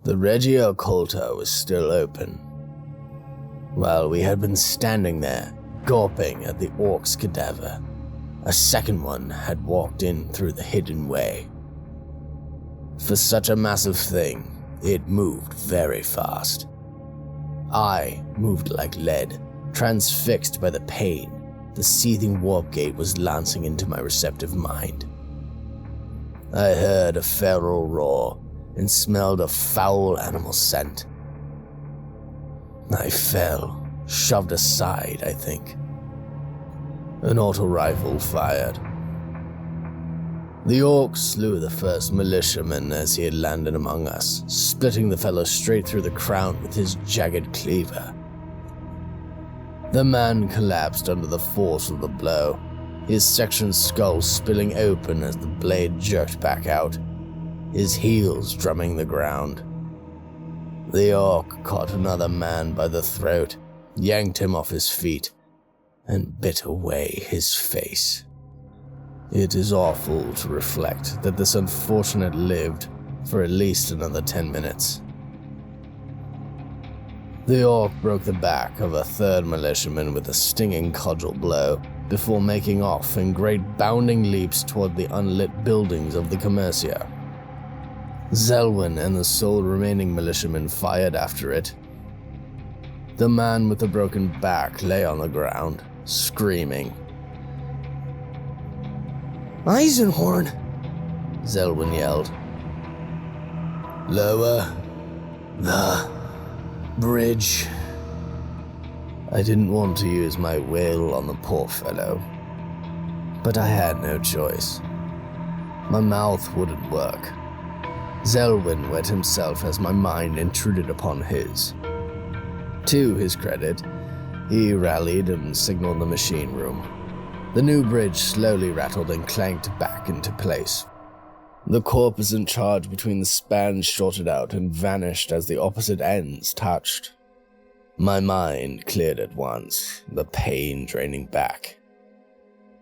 The Regia Occulta was still open. While we had been standing there, gawping at the orc's cadaver, a second one had walked in through the hidden way. For such a massive thing, it moved very fast. I moved like lead, transfixed by the pain the seething warp gate was lancing into my receptive mind. I heard a feral roar and smelled a foul animal scent. I fell, shoved aside, I think. An auto rifle fired. The orc slew the first militiaman as he had landed among us, splitting the fellow straight through the crown with his jagged cleaver. The man collapsed under the force of the blow, his sectioned skull spilling open as the blade jerked back out, his heels drumming the ground. The orc caught another man by the throat, yanked him off his feet, and bit away his face. It is awful to reflect that this unfortunate lived for at least another 10 minutes. The orc broke the back of a third militiaman with a stinging cudgel blow before making off in great bounding leaps toward the unlit buildings of the Commercia. Zelwyn and the sole remaining militiaman fired after it. The man with the broken back lay on the ground, screaming. "Eisenhorn!" Zelwyn yelled. "Lower the bridge." I didn't want to use my wail on the poor fellow, but I had no choice. My mouth wouldn't work. Zelwyn wet himself as my mind intruded upon his. To his credit, he rallied and signaled the machine room. The new bridge slowly rattled and clanked back into place. The corpus in charge between the spans shorted out and vanished as the opposite ends touched. My mind cleared at once, the pain draining back.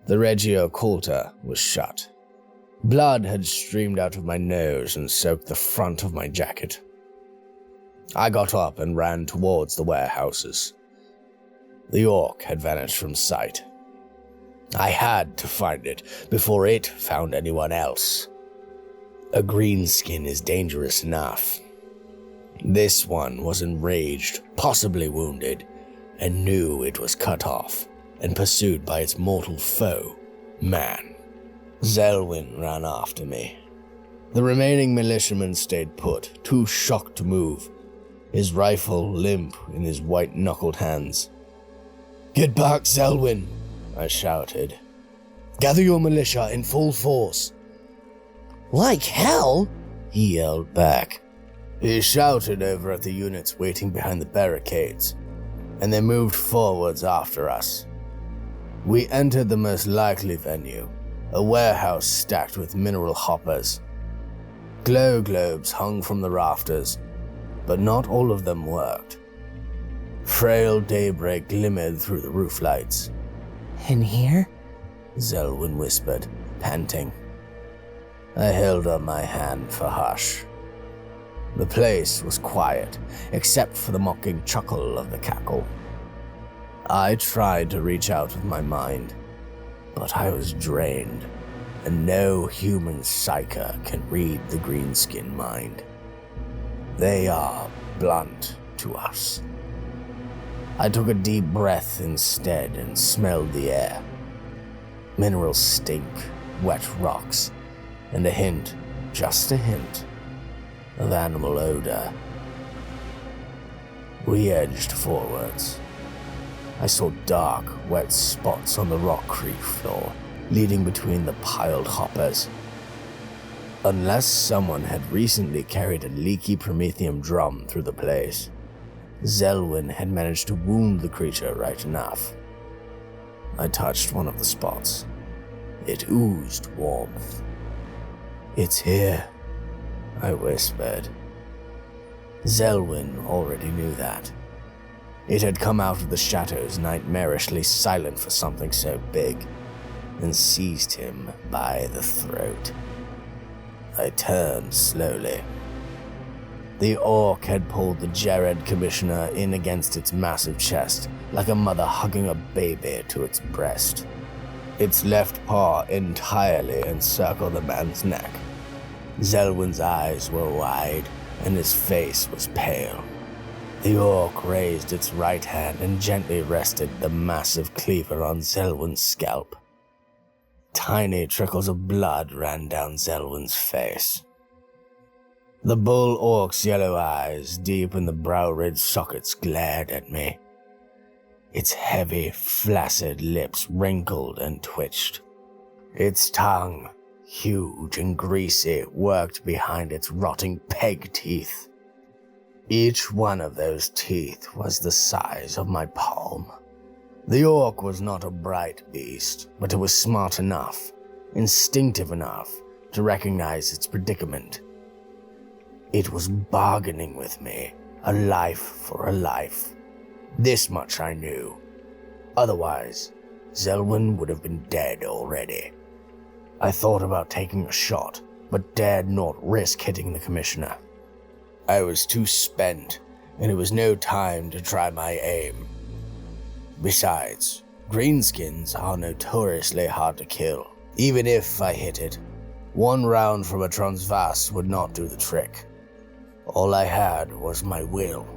The Regia Occulta was shut. Blood had streamed out of my nose and soaked the front of my jacket. I got up and ran towards the warehouses. The orc had vanished from sight. I had to find it before it found anyone else. A greenskin is dangerous enough. This one was enraged, possibly wounded, and knew it was cut off and pursued by its mortal foe, man. Zelwyn ran after me. The remaining militiaman stayed put, too shocked to move, his rifle limp in his white-knuckled hands. "Get back, Zelwyn!" I shouted. "Gather your militia in full force." "Like hell!" he yelled back. He shouted over at the units waiting behind the barricades, and they moved forwards after us. We entered the most likely venue, a warehouse stacked with mineral hoppers. Glow globes hung from the rafters, but not all of them worked. Frail daybreak glimmered through the roof lights. "In here?" Zelwyn whispered, panting. I held up my hand for hush. The place was quiet, except for the mocking chuckle of the cackle. I tried to reach out with my mind, but I was drained, and no human psyker can read the greenskin mind. They are blunt to us. I took a deep breath instead and smelled the air. Mineral stink, wet rocks, and a hint, just a hint, of animal odor. We edged forwards. I saw dark, wet spots on the rock creek floor, leading between the piled hoppers. Unless someone had recently carried a leaky promethium drum through the place, Zelwyn had managed to wound the creature right enough. I touched one of the spots. It oozed warmth. "It's here," I whispered. Zelwyn already knew that. It had come out of the shadows nightmarishly silent for something so big, and seized him by the throat. I turned slowly. The orc had pulled the Jared Commissioner in against its massive chest, like a mother hugging a baby to its breast. Its left paw entirely encircled the man's neck. Zelwyn's eyes were wide, and his face was pale. The orc raised its right hand and gently rested the massive cleaver on Zelwyn's scalp. Tiny trickles of blood ran down Zelwyn's face. The bull orc's yellow eyes, deep in the brow-ridged sockets, glared at me. Its heavy, flaccid lips wrinkled and twitched. Its tongue, huge and greasy, worked behind its rotting peg teeth. Each one of those teeth was the size of my palm. The orc was not a bright beast, but it was smart enough, instinctive enough, to recognize its predicament. It was bargaining with me, a life for a life. This much I knew. Otherwise, Zelwyn would have been dead already. I thought about taking a shot, but dared not risk hitting the Commissioner. I was too spent, and it was no time to try my aim. Besides, greenskins are notoriously hard to kill. Even if I hit it, one round from a transvasse would not do the trick. All I had was my will.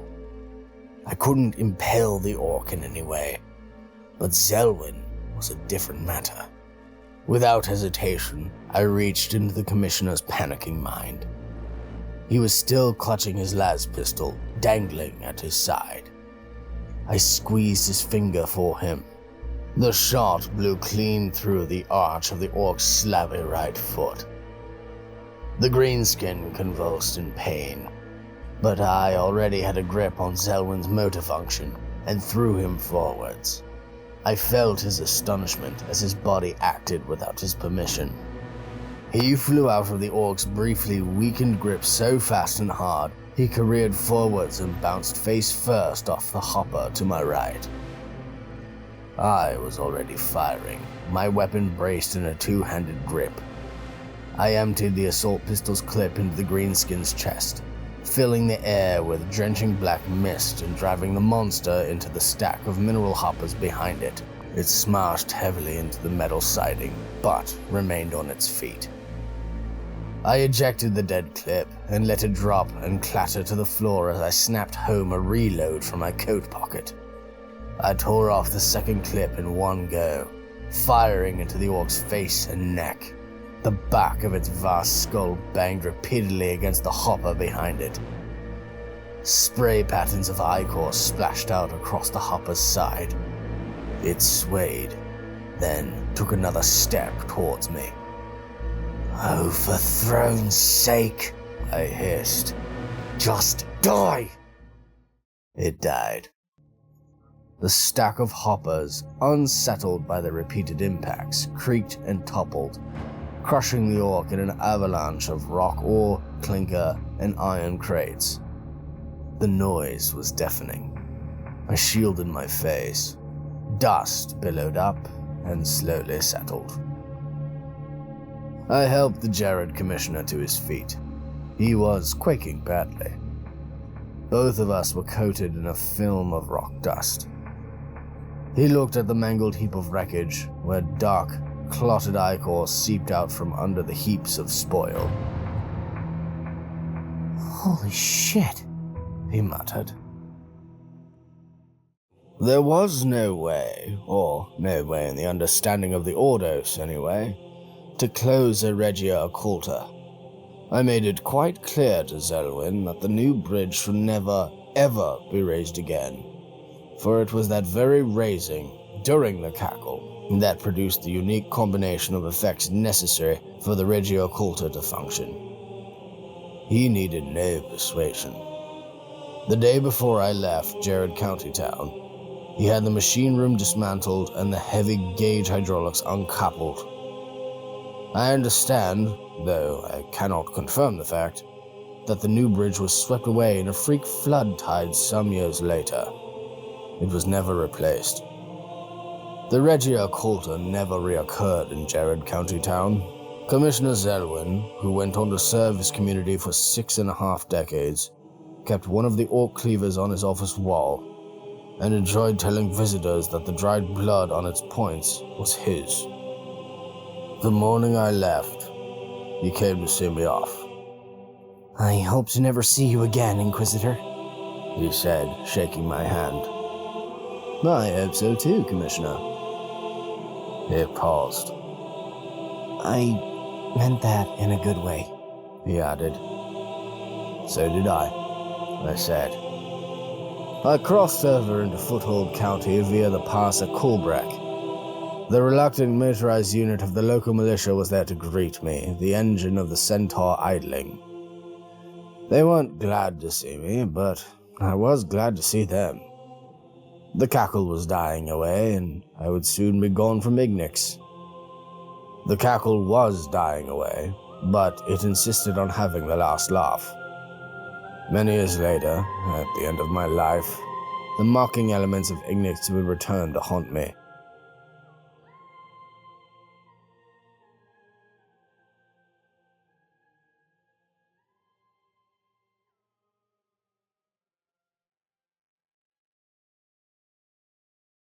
I couldn't impel the orc in any way, but Zelwyn was a different matter. Without hesitation, I reached into the Commissioner's panicking mind. He was still clutching his las pistol, dangling at his side. I squeezed his finger for him. The shot blew clean through the arch of the orc's slabby right foot. The greenskin convulsed in pain, but I already had a grip on Zelwyn's motor function and threw him forwards. I felt his astonishment as his body acted without his permission. He flew out of the orc's briefly weakened grip so fast and hard, he careered forwards and bounced face first off the hopper to my right. I was already firing, my weapon braced in a two-handed grip. I emptied the assault pistol's clip into the greenskin's chest, filling the air with drenching black mist and driving the monster into the stack of mineral hoppers behind it. It smashed heavily into the metal siding, but remained on its feet. I ejected the dead clip and let it drop and clatter to the floor as I snapped home a reload from my coat pocket. I tore off the second clip in one go, firing into the orc's face and neck. The back of its vast skull banged repeatedly against the hopper behind it. Spray patterns of ichor splashed out across the hopper's side. It swayed, then took another step towards me. "Oh, for throne's sake," I hissed. "Just die!" It died. The stack of hoppers, unsettled by the repeated impacts, creaked and toppled, crushing the orc in an avalanche of rock ore, clinker, and iron crates. The noise was deafening. I shielded my face. Dust billowed up and slowly settled. I helped the Jared Commissioner to his feet. He was quaking badly. Both of us were coated in a film of rock dust. He looked at the mangled heap of wreckage, where dark, clotted ichor seeped out from under the heaps of spoil. Holy shit, he muttered. There was no way, or no way in the understanding of the Ordos anyway, to close a Regia Occulta. I made it quite clear to Zelwyn that the new bridge should never, ever be raised again, for it was that very raising, during the cackle, that produced the unique combination of effects necessary for the Regia Occulta to function. He needed no persuasion. The day before I left Jared County Town, he had the machine room dismantled and the heavy gauge hydraulics uncoupled. I understand, though I cannot confirm the fact, that the new bridge was swept away in a freak flood tide some years later. It was never replaced. The Regia Occulta never reoccurred in Jared County Town. Commissioner Zelwyn, who went on to serve his community for 6.5 decades, kept one of the orc cleavers on his office wall, and enjoyed telling visitors that the dried blood on its points was his. The morning I left, he came to see me off. I hope to never see you again, Inquisitor, he said, shaking my hand. I hope so too, Commissioner. He paused. I meant that in a good way, he added. So did I said. I crossed over into Foothold County via the pass at Colbreck. The reluctant motorized unit of the local militia was there to greet me, the engine of the Centaur idling. They weren't glad to see me, but I was glad to see them. The cackle was dying away, and I would soon be gone from Ignix. The cackle was dying away, but it insisted on having the last laugh. Many years later, at the end of my life, the mocking elements of Ignix would return to haunt me.